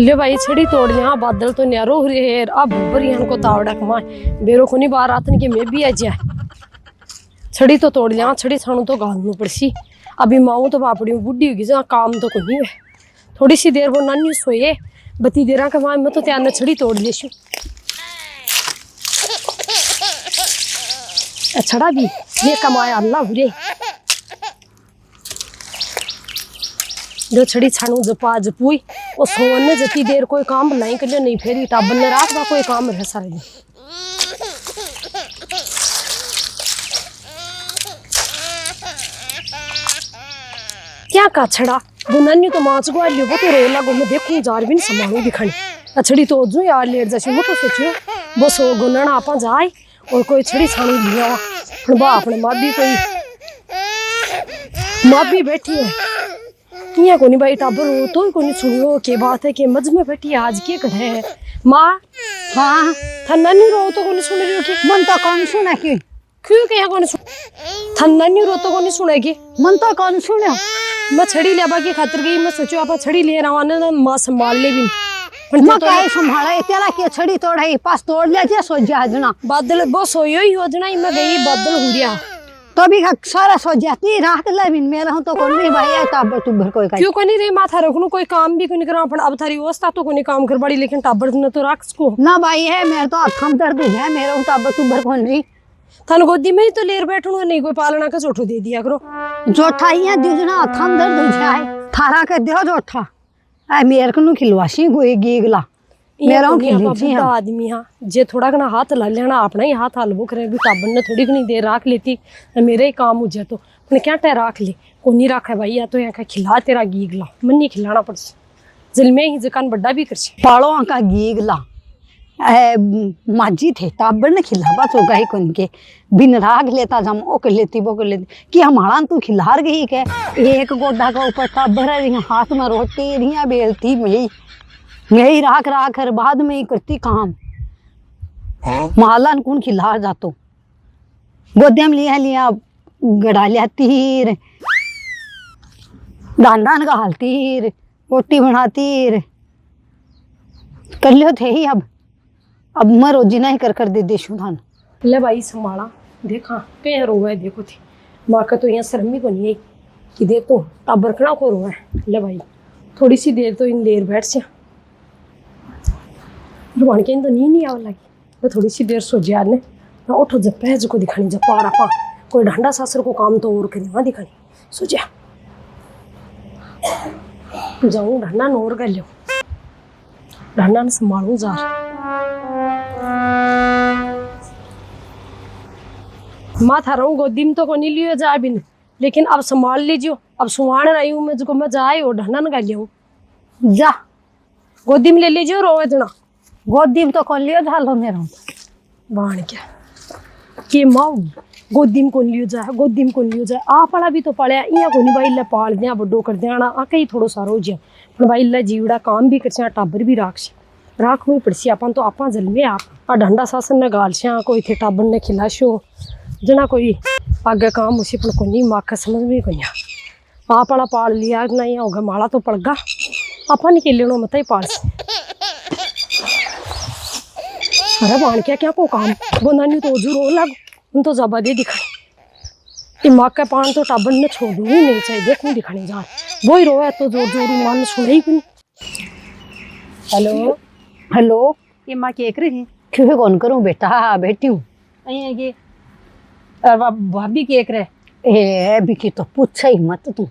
ले भाई छड़ी तोड़ लिया बादल तो न्यारो हो रहे है अब भरियान को तावड़ा कमाए बेरो को नहीं बाहर आतन के मैं भी आ जाए छड़ी तो तोड़ लिया छड़ी छाणू तो गालू पड़सी अभी माऊ तो बापड़ी बुढ़ी होगी जहाँ काम तो कोई नहीं है थोड़ी सी देर वो नानी सोए बती देर कमाए मैं तो त्यार छड़ी तोड़ लेशू छड़ा भी ये कमाया अल्लाह बुरे जो छड़ी छाणू जपा जपुई और सोने जती देर कोई काम नहीं कर नहीं फेरी टाबर ने रात बा कोई काम रह सारे क्या का छड़ा गुनन्यू तो माच गो लियो वो तो रो लागो मैं देखूं जार भी नहीं संभालू दिखणी छड़ी तो जो यार लेट जैसे वो तो सोचियो बस वो गुनना आपा जाए और कोई छड़ी छाणी लिया बा अपने माबी कोई माबी बैठी है यहाँ को नहीं भाई टाबर हो तो को नहीं सुनियो के बात है कि मज में बैठी आज के कढ़े है माँ हाँ थन्ना नहीं रो तो को नहीं सुन रही हो कि मन तो कौन सुना की क्यों कह को नहीं सुन थन्ना नहीं रो तो को नहीं सुनेगी मन तो कौन सुना मैं छड़ी लेबा की खातिर गई मैं सोचो आप छड़ी ले रहा ना माँ संभाल ले भी मैं काहे संभाला तेरा के छड़ी तोड़ाई पास तोड़ ले जे सो जाजना बादल बस होयो ही योजना मैं गई बादल हो गया तो भी सारा सो जाती रात लेबिन मेरा हूं तो कोन नहीं भाई तब तू भर कोई क्यों को नहीं रे माथा रखनो कोई काम भी कोनी करा अपन अब थारी अवस्था तो कोनी काम कर बड़ी लेकिन टाबर ने तो राख को ना भाई है मेरे तो अथम दर्द है मेरा हूं तब तू भर कोन रही थान गोदी में ही तो लेर बैठणो नहीं कोई पालना का जोठो दे दिया करो जोठा इया दिजना अथम दर्द हो जाए थारा के दियो जोठा आ मेरे को खिलवासी कोई गीगला मेरा खिलजी आदमी हां जे थोड़ा घना हाथ ला लेना अपना ही हाथ हलवो करे भी टाबर ने थोड़ी घनी देर राख लेती मेरे ही काम हो जाए तो अपने क्या टे राख ले को नहीं राखे भाई या तो यहाँ का खिला तेरा गीगला मन नहीं खिलाना पड़ जल में ही जकान बड्डा भी कर पालो का गीगला माजी थे टाबर ने खिलावा तो गई कौन के बिन राग लेता जम ओ कर लेती वो कर लेती कि हमारा तू खिलार गई के एक गोडा का ऊपर टाबर हाथ में रोटी रिया बेलती यही राख राख कर बाद में ही करती काम मालन कौन खिलार जातो गोदे में लिया गड़ा लिया तीर दान दान का हालती रोटी बनाती कर लियो थे ही अब मैं रोजी नहीं कर दे देशू धान ले भाई संभाला देखा पे रोवे देखो थी माँ का तो यहाँ शर्मी को नहीं है कि देख तो टाबर खड़ा को रोवे ले भाई थोड़ी सी देर तो इन देर बैठ से रुआन के इन तो नहीं आवा लगी मैं थोड़ी सी देर सो जा ने ना उठो जब पैज को दिखानी जब पारा पा कोई ढंडा सासर को काम तो और करी वहाँ दिखानी सो जा जाऊँ ढंडा नोर कर लो ढंडा ने संभालू जा माँ था रहूँ गोदी में तो को नहीं लियो जा बिन लेकिन अब संभाल लीजियो अब सुहान रही हूँ मैं जो मैं जाए और ढंडा न लियो जा गोदी में ले लीजियो रोवे जना गोदी में तो कौन लियो झालो मेरा बाण क्या के माँ गोदी में कौन लियो जाए गोदी में कौन लियो जाए आ पड़ा भी तो पड़ा यहाँ को नहीं भाई ले पाल दिया बड्डो कर दिया आ कहीं थोड़ा सारो हो जाए पर भाई ले जीवड़ा काम भी कर टाबर भी राख हुई पड़सी अपन तो आपा जल में आप ढंडा सासन ने गाल से कोई थे टाबर ने खिलाशो जना कोई आगे काम उसी पर को नहीं माँ का समझ में को नहीं आ पड़ा पाल लिया नहीं होगा माड़ा तो पड़गा अपन के लेनो मत ही पाल अरे बाण क्या क्या को काम बनानी तो जरूर हो लग उन तो जबा दे दिखा दिमाग का पान तो टाबर ने छोड़ दूँ नहीं चाहिए देखूँ दिखाने जा वो ही रोए तो जोर जोर मान सुने ही नहीं हेलो हेलो ये माँ केक रही क्यों कौन करूँ बेटा बेटी हूँ ये भाभी केक रहे ए बिकी तो पूछा ही मत तू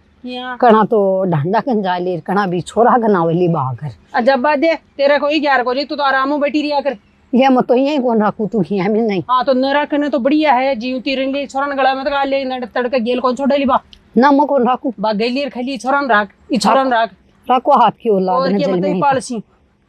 कणा तो ढांडा कन जाली कणा भी छोरा गनावली बागर जब बात दे तेरा कोई ग्यारह को तू तो आराम बैठी रिया कर ये मत तो यही कौन रखू तू ही हमें नहीं हाँ तो न रखने तो बढ़िया है जीव तिरंगे छोरन गला में तो ले तड़के गेल कौन छोड़ बा ना मैं कौन रखू बा गैलीर खली छोरन राख ई छोरन राख रखो हाथ की औलाद और के मतलब पालसी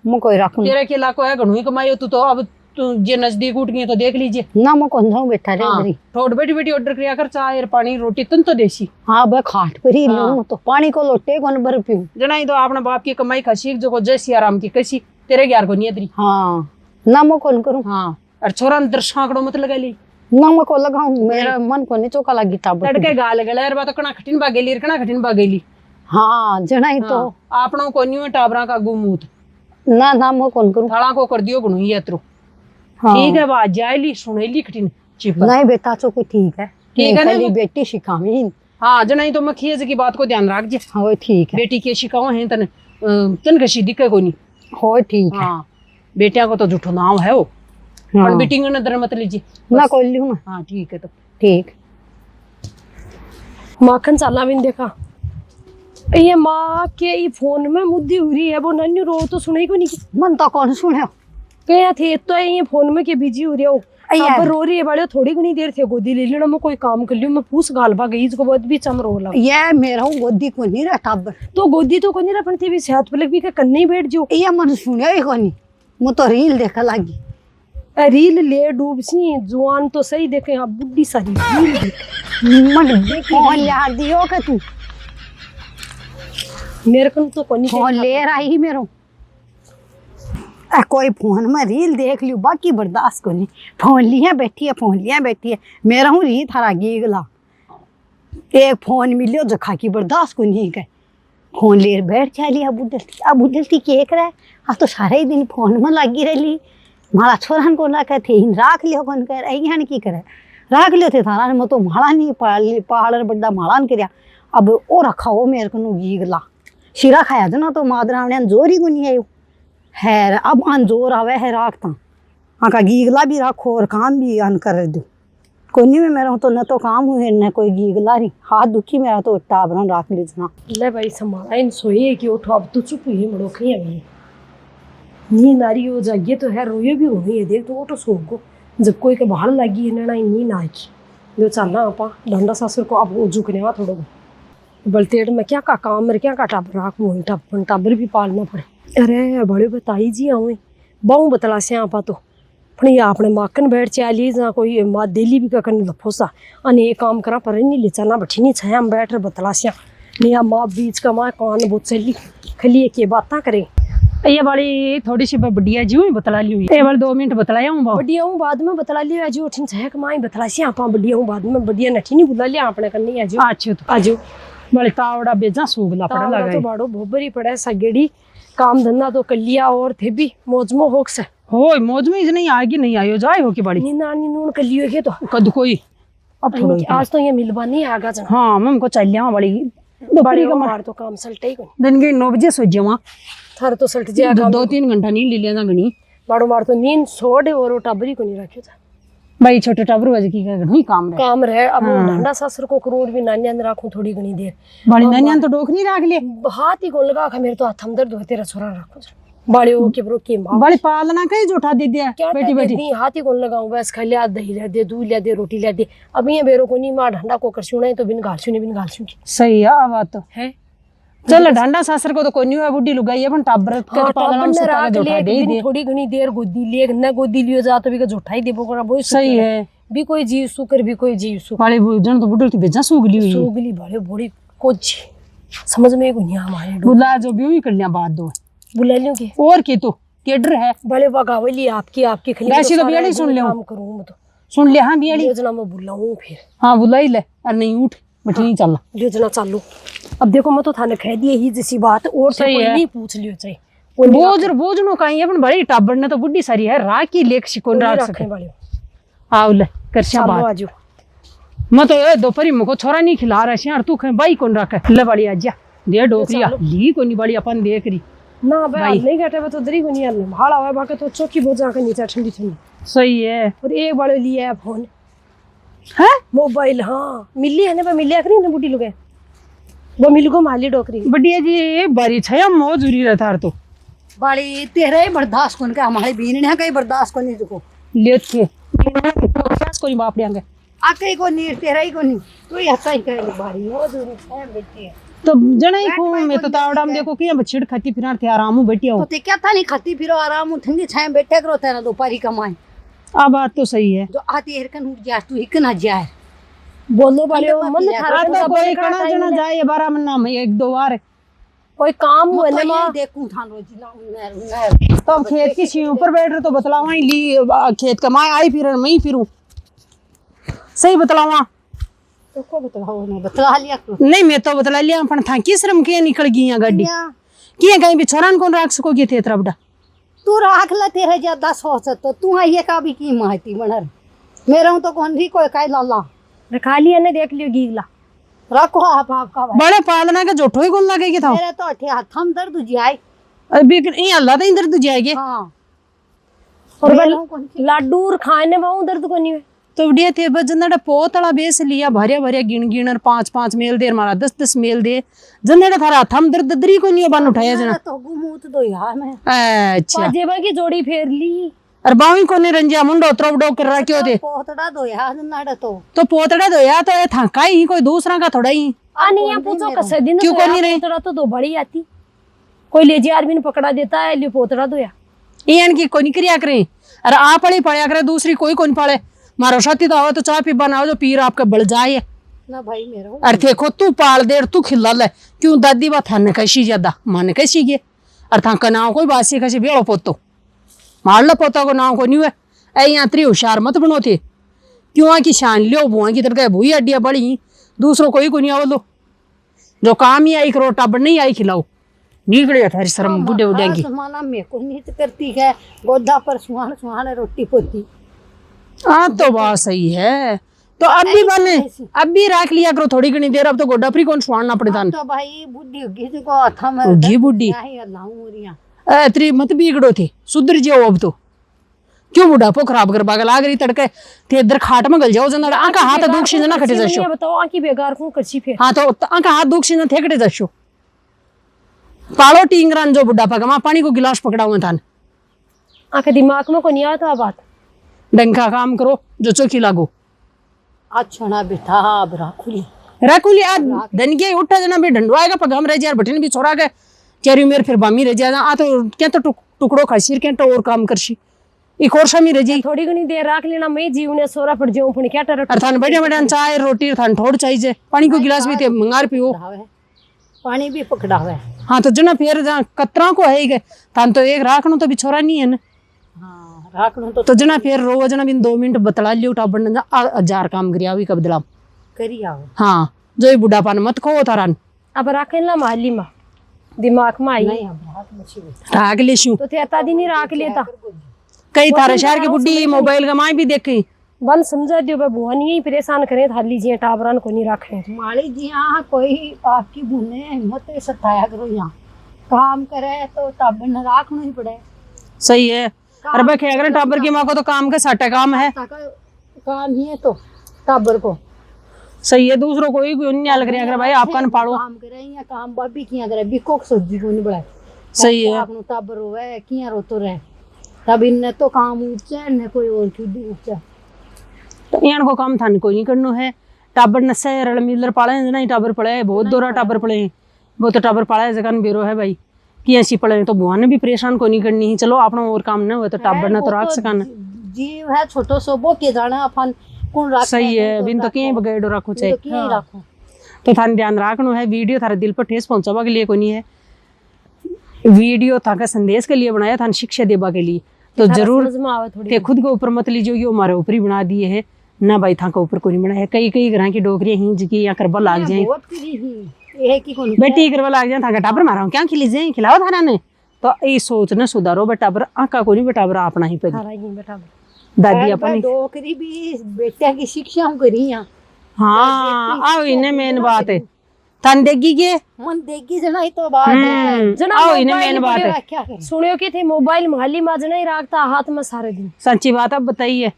मैं कोई रखू तेरे के लाको है घणुई कमायो तू तो अब तू जे नजदीक उठ गई तो देख लीजिए ना मैं कौन जाऊं बेटा रे मेरी थोड़ बेटी बेटी ऑर्डर किया कर चाय पानी रोटी तन तो देसी हां बे खाट पर ही लूं तो पानी को लोटे कौन भर पीऊं जनाई तो अपने बाप की कमाई खसी जो को जैसी आराम की कसी तेरे ग्यार को नहीं तेरी हां ना मैं कौन करूं हां और छोरा अंदर सांकड़ो मत लगा ली ना मैं को लगाऊं मेरा मन को नहीं चोका लगी ताब तड़के गाल गलेर बात कणा खटिन बा गेली कणा खटिन बा गेली हां जनाई तो आपणो को न्यू टाबरा का गुमूत ना ना मैं कौन करूं। थाला को कर दियो गणु ये त्रो हाँ। ठीक है बात जायली सुनेली खटिन चिप नहीं बेटा तो कोई ठीक है। ठीक है ना, खाली वो- बेटी सिखावी। हाँ जनाई तो मैं खीज की बात को ध्यान रख जे हाँ वो ठीक है। बेटी के शिकाओ है तन कशी दिक्कत कोई नहीं। हो ठीक है। हाँ बेटिया को तो झूठो नाम है वो हाँ। पर बेटी ने नजर मत लीजिए। ना कोई लियो ना। हाँ ठीक है तो ठीक। माखन चाला भी नहीं देखा ये माँ के ये फोन में मुद्दी हो रही है वो नन्ही रो तो सुने को नहीं मन तो कौन सुने। क्या थे तो ये फोन में के बिजी हो रही हो अय्या। अब रो रही है बड़े थोड़ी घनी देर थे गोदी ले लेना मैं कोई काम कर लियो मैं पूछ गालबा गई इसको बहुत भी चम रो लगा ये मेरा गोदी को नहीं रहा टाबर। तो गोदी तो कोनी रपन थी भी सेहत पलक भी का कन्ने ही बैठ जो ये मन सुने ही कोनी। मैं तो रील देखा लगी। रील ले डूब सी जुआन तो सही देखे अब बुढ़ी सारी रील देख मन फोन ले दियो के तू मेरे को तो कोनी फोन ले रही मेरो। कोई फोन में रील देख लियो बाकी बर्दाश्त को नहीं। फोन लिया बैठी है मेरा हूँ री थारा गीगला एक फोन मिलियो जखा की बर्दाश्त को नहीं कह फोन ले बैठ चली। अब उधरती के करे अब तो सारा ही दिन फोन में लगी रही। मारा छोरन को ला कहते इन राख लियो कौन कह रही की करे राख लियो थे थारा मैं तो माड़ा नहीं पहाड़ बड़ा माड़ा नहीं कर अब वो रखा हो मेरे को गीगला शिरा खाया था ना तो मादरावने जोर ही को नहीं आयो है अब अन जोर आवे है राखता आका गीगला भी रखो और काम भी अन कर दो कोनी में मेरा तो न तो काम हुए न कोई गीगला नहीं हाथ दुखी मेरा तो टाबरन राख लीजना ले भाई संभाला इन सोए कि उठो अब तो चुप ही मड़ो कहीं अभी नी नारी हो जाइए तो है रोयो भी होनी है देख तो वो तो सो को जब कोई के बाहर लगी है ना नी ना की जो चलना आपा डंडा सासुर को अब झुकने वा थोड़ा बलतेड़ में क्या का काम मेरे क्या का टाबर राख मुँह टाबर भी पालना पड़े अरे बड़े बताई जी आवे बहु बतला से आपा तो अपने आपने माकन बैठ चाली जहाँ कोई माँ दिल्ली भी का करने लफोसा अने ये काम करा पर नहीं ले चलना बैठी नहीं छाया हम बैठ रहे बतला से नहीं माँ बीच का माँ कान बहुत चली खली के बातें करें ये वाली थोड़ी सी बढ़िया जी हुई बतला ली हुई ये वाली 2 मिनट बतलाया हूँ बढ़िया हूँ बाद में बतला लिया जो उठिन छाया कमाई बतला से आप बढ़िया हूँ बाद में बढ़िया नठी नहीं बुला लिया आपने करनी आज अच्छे तो आजो बड़े तावड़ा बेजा सूगला पड़ा तावड़ा लगा तो बाड़ो भोबरी पड़ा सगेड़ी काम धंधा तो कर लिया और थे भी मौजमो होक से हो मौज में नहीं आएगी नहीं आयो जाए हो की बड़ी नीना नीनून कर लियो के तो कद कोई अब थोड़ा आज तो ये मिलवा नहीं आगा जना हाँ हमको चल लिया बड़ी बड़े मार तो काम सलटे ही को दिन के 9 बजे सो जावा थार तो सलट जाएगा 2-3 घंटा नींद ले लिया गणी बाड़ो मार तो नींद सोड़े और टाबरी को नहीं रखियो था भाई छोटे टाबर वजह की घणी काम रहे काम रहे अब डंडा सासर को करोड़ भी नानिया ने राखूं थोड़ी घनी देर बड़ी ननियान तो डोक नहीं राख ले हाथ ही को लगा खा मेरे तो हाथ हम दर्द होते रहा छोरा रखो बड़े हो के ब्रो के मां बड़ी पालना कहीं जोठा दे दिया क्या बेटी बेटी दी हाथ ही को लगाऊं बस खा लिया दही ले दे दूध ले दे रोटी ले दे अब ये बेरो को नहीं मां डंडा को कर सुने तो बिन गालसू ने बिन गालसू की सही है बात तो है चल डंडा सासर को तो कोई नहीं है बुड्ढी लुगाई अपन टाबर के पालना उनसे पहले जोठा दे दे थोड़ी घनी देर गोदी ले न गोदी लियो जा तो भी का जोठा ही देबो करा वो सही है भी कोई जीव सुकर भी कोई जीव सुकर बड़े जन तो बुड्ढी की बेजा सूगली हुई सोगली बड़े बड़ी कुछ समझ में को नहीं हमारे बुला जो भी हुई कर लिया बात दो बुला लियो के और के तो केडर है बड़े बगावली आपकी आपकी खली वैसे तो बियाली सुन ले काम करूं मैं तो सुन ले हाँ बियाली योजना में बुलाऊं फिर हाँ बुलाई ले अरे नहीं उठ बैठी नहीं चल योजना चालू अब देखो मैं तो थाने कह दिए ही जैसी बात और से सही कोई है। नहीं पूछ लियो चाहिए बोझ नो कहीं अपन बड़ी टाबर ने तो बुड्ढी सारी है राखी लेख शिकोन राख सके रखने वाले आओ ले कर श्या चलो बात आजो मैं तो ये दोपहरी मुझको छोरा नहीं खिला रहा श्यार तू खाए बाई कौन रखा ले बड़ी आजा दे डोकरी ली को नहीं बड़ी अपन देख रही ना भाई नहीं घटे तो दरी को नहीं आने भाड़ा हुआ बाकी तो चौकी बहुत जाकर नीचे ठंडी ठंडी सही है और एक बड़े लिया है फोन है मोबाइल हाँ मिली है ना मिलिया करी ना बुढ़ी लोग वो मिल गो माली डोकरी बढ़िया जी बारी छया मौजूरी रहता है तो बड़ी तेरे बर्दाश्त कौन का हमारे बीन ने कहीं बर्दाश्त को नहीं देखो लेत के कोई बाप देंगे आके को नहीं तेरा ही को नहीं तू ही हंसा ही करे बारी वो जरूर है बेटी है तो जनाई को मैं तो तावड़ा में देखो कि बछड़ खाती फिर थे आराम बैठी तो हो ते क्या था नहीं खाती फिरो आराम ठंडी छाए बैठे करो तेरा दोपहरी कमाए आ बात तो सही है जो आती हेरकन उठ जा तू हिक ना जाए बोलो वाले मन थारा तो कोई कणा जना जाए 12 महीना में 1-2 बार कोई काम हुआ तो ना मां ये देखूं थान रोज ना तो खेत की सी ऊपर बैठ रहे तो बतलावा ही ली खेत कमाए आई फिर मैं ही फिरूं सही बतलावा तो को बताओ मैं बता लिया तो नहीं मैं तो बतला लिया अपन था किस रम के निकल गई गाड़ी किए कहीं भी छोरान कौन राख सकोगी थे तरबड़ा तू राख ला तेरे ज्यादा सोच तो तू ये का भी की माहिती बनर मेरा तो कौन भी कोई कह लाला रखा लिया ने देख लियो गीला रखो आपका भाई बड़े पालना के जोठो ही कौन लगे था मेरे तो अठे हाथ हम दर्द जाए अभी ये अल्लाह तो इंदर तुझे आएगी हां और मेरा कौन सी- लाडू और खाने में दर्द को नहीं है तो बढ़िया थे बस जंदड़ा पोतला बेस लिया भरिया भरिया गिन गिनर 5-5 मेल दे मारा 10-10 मेल दे जंदड़ा थारा थम दर्द दरी को नहीं बन उठाया जना मेरा तो गुमूत दो यार मैं अच्छा पाजेबा की जोड़ी फेर ली और बावी को ने रंजिया मुंडो त्रवडो कर रहा क्यों थे पोतड़ा दो यार नाड़ तो पोतड़ा दो या तो था काई कोई दूसरा का थोड़ा ही आनी यहाँ पूछो कसे दिन क्यों कोनी रही? पोतड़ा तो दो बड़ी आती कोई ले जी आदमी ने पकड़ा देता है लियो पोतड़ा दो या इन की कोनी क्रिया करे अरे आप पड़ी पड़या करे दूसरी कोई कोनी पड़े मारो साथी तो आवे तो चाय पी बनाओ जो पीर आपके बढ़ जाए ना भाई मेरा अरे देखो तू पाल देर तू खिला ले क्यों दादी बा थाने कैसी ज्यादा माने कैसी गे अरे था का नाव कोई बासी कैसे बेड़ो पोतो मार लो पोता को नाव को नहीं है ऐ यहाँ त्री होशियार मत बनो थे क्यों की शान लियो बुआ की तरह भूई अड्डिया बड़ी दूसरों कोई को नहीं आओ लो जो काम ही आई करो टब नहीं आई खिलाओ निकले थारी शर्म बुढ़े बुढ़े की माना मेरे को नहीं करती है गोदा पर सुहान सुहान रोटी पोती हाँ तो बात सही है तो अब भी बने अब भी रख लिया करो थोड़ी घनी देर अब तो गोड्डा फ्री कौन सुहाना पड़े था तो भाई बुद्धि होगी को था मैं उगी बुढ़ी क्या ही अल्लाह मोरिया त्री मत बिगड़ो थे सुधर जाओ अब तो क्यों बुढ़ापो खराब कर बागल आगरी तड़के थे इधर खाट में गल जाओ जना आका हाथ दुख से ना खटे जशो बताओ आकी बेकार को करची फेर हाँ तो आका हाथ दुख से ना थे खटे जशो पालो टींगरान जो बुढ़ापा का पानी को गिलास पकड़ा हुआ था आके दिमाग में को नहीं आता बात डंका काम करो जो चौकी लागो अच्छा ना बेटा अब राखुली राकुली आज धन के उठा जना भी ढंडवाएगा पगम रह जा बटन भी छोड़ा के चेरी मेरे फिर बामी रह जा आ तो क्या तो टुकड़ो खासी क्या तो और काम करसी एक और शामी रह जाई थोड़ी घनी देर राख लेना मैं जीव ने सोरा पड़ जाऊं पण क्या टर अरे थान बढ़िया बढ़िया चाय रोटी थान थोड़ चाहिए पानी को गिलास भी थे मंगार पियो पानी भी पकड़ा हुआ है हाँ तो जना फिर जहाँ कतरा को है ही गए थान तो एक राखनो तो भी छोरा नहीं है ना हाँ राखनो तो जना फिर रो जना बिन 2 मिनट बतला लियो उठा बनना हजार काम करिया हुई कब दिलाम करी आओ हाँ जो बुढ़ा पान मत खो थारान अब राखे ला माली मा दिमाग में आई नहीं अब राख मछली राख ले शू तो थे अता दिन ही राख लेता कई थारे शहर की बुढ़ी मोबाइल का माई भी देखी बन समझा दियो बुआ नहीं यही परेशान करे थार लीजिए टाबरान को नहीं रखे माली जी यहाँ कोई आपकी बुने हिम्मत सताया करो यहाँ काम करे तो तब न राखना ही पड़े सही है अरे भाई अगर टाबर की माँ को तो काम का साटा काम है काम ही है तो टाबर को सही है दूसरों को ही नहीं लग रहा भाई आपका न पाड़ो काम करे या काम बाबी किया करे बिको सब्जी को नहीं बढ़ाए सही है आपनो टाबर होवे किया रोतो रहे तब इनने तो काम ऊंचा ने कोई और चुदी ऊंचा तो यहाँ को काम थान कोई नहीं करना है टाबर नशे रल मिलर पाले ना टाबर पड़े है बहुत दोरा टाबर पड़े हैं वो तो टाबर पाला है जगह बेरो है भाई कि ऐसी पड़े तो बुआ ने भी परेशान को नहीं करनी है चलो अपना और काम ना हो तो टाबर ना तो राख सकान जीव है छोटो सो बो के जाना अपन कौन राख सही है बिन तो कहीं बगैर रखो चाहिए तो किया राखो तो थान ध्यान रखना है वीडियो थारे दिल पर ठेस पहुंचावा के लिए कोई नहीं है वीडियो था का संदेश के लिए बनाया था शिक्षा देवा के लिए तो जरूर ते खुद के ऊपर मत लीजिए ये हमारे ऊपर ही बना दिए है ना भाई था के ऊपर कोई नहीं बनाया कई कई घर की डोकरियां ही जिकी या करबा लाग जाए बहुत करी ही एक ही कौन बेटी करबा लाग जाए था टाबर मारा क्या खिली जाए खिलाओ थाना ने तो ये सोच न सुधारो बेटाबर आका को नहीं बेटाबर अपना ही पे दादी अपनी डोकरी भी बेटा की शिक्षा हम करी यहाँ हाँ आओ इन्हें मेन बात है तन देगी के मन देगी जना ही तो बात है जना आओ इन्हें मेन बात है क्या करे सुनियो कि थे मोबाइल माली मा जना ही रखता हाथ में सारे दिन सच्ची बात अब बताइए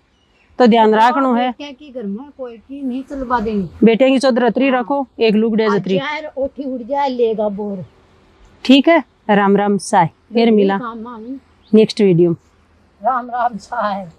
तो ध्यान रखना है क्या की घर में कोई की नहीं चलवा देंगे बेटे की चौधरी रखो एक लुगड़े जत्री यार ओठी उड़ जाए लेगा बोर ठीक है राम राम साय फिर मिला नेक्स्ट वीडियो राम राम साहब